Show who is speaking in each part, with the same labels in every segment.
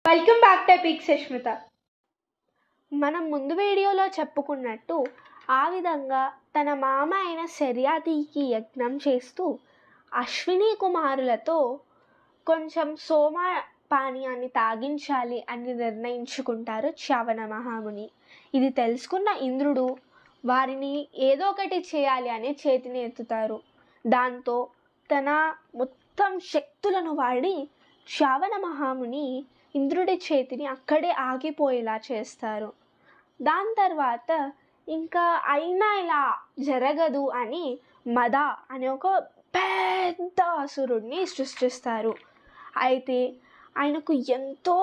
Speaker 1: Welcome back to epic Sushmita. మనం ముందు వీడియోలో చెప్పుకున్నట్టు ఆ విధంగా తన మామ అయిన శర్యాతికి యజ్ఞం చేస్తూ అశ్విని కుమారులతో కొంచెం సోమ పానీయాన్ని తాగించాలి అని నిర్ణయించుకుంటారు చ్యవన మహాముని. ఇది తెలుసుకున్న ఇంద్రుడు వారిని ఏదో ఒకటి చేయాలి అని చేతిని ఎత్తుతారు. దాంతో తన మొత్తం శక్తులను వాడి చ్యవన మహాముని ఇంద్రుడి చేతిని అక్కడే ఆగిపోయేలా చేస్తారు. దాని తర్వాత ఇంకా అయినా ఇలా జరగదు అని మద అనే ఒక పెద్ద అసురుడిని సృష్టిస్తారు. అయితే ఆయనకు ఎంతో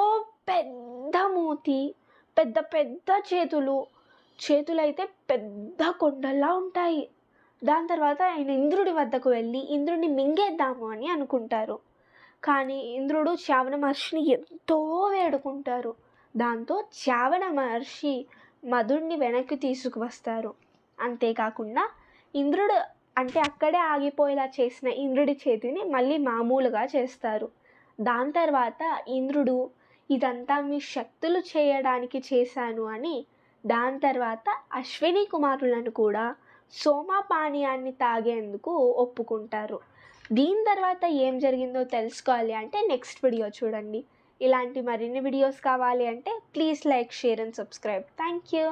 Speaker 1: పెద్ద మూతి, పెద్ద పెద్ద చేతులైతే పెద్ద కొండల్లా ఉంటాయి. దాని తర్వాత ఆయన ఇంద్రుడి వద్దకు వెళ్ళి ఇంద్రుడిని మింగేద్దాము అని అనుకుంటారు. కానీ ఇంద్రుడు చ్యవన మహర్షిని ఎంతో వేడుకుంటారు. దాంతో చ్యవన మహర్షి మధుడిని వెనక్కి తీసుకువస్తారు. అంతేకాకుండా ఇంద్రుడు అంటే అక్కడే ఆగిపోయేలా చేసిన ఇంద్రుడి చేతిని మళ్ళీ మామూలుగా చేస్తారు. దాని తర్వాత ఇంద్రుడు ఇదంతా మీ శక్తులు చేయడానికి చేశాను అని దాని తర్వాత అశ్విని కుమారులను కూడా సోమపానీయాన్ని తాగేందుకు ఒప్పుకుంటారు. దీని తర్వాత ఏం జరిగిందో తెలుసుకోవాలి అంటే నెక్స్ట్ వీడియో చూడండి. ఇలాంటి మరిన్ని వీడియోస్ కావాలి అంటే please like, share and subscribe. Thank you.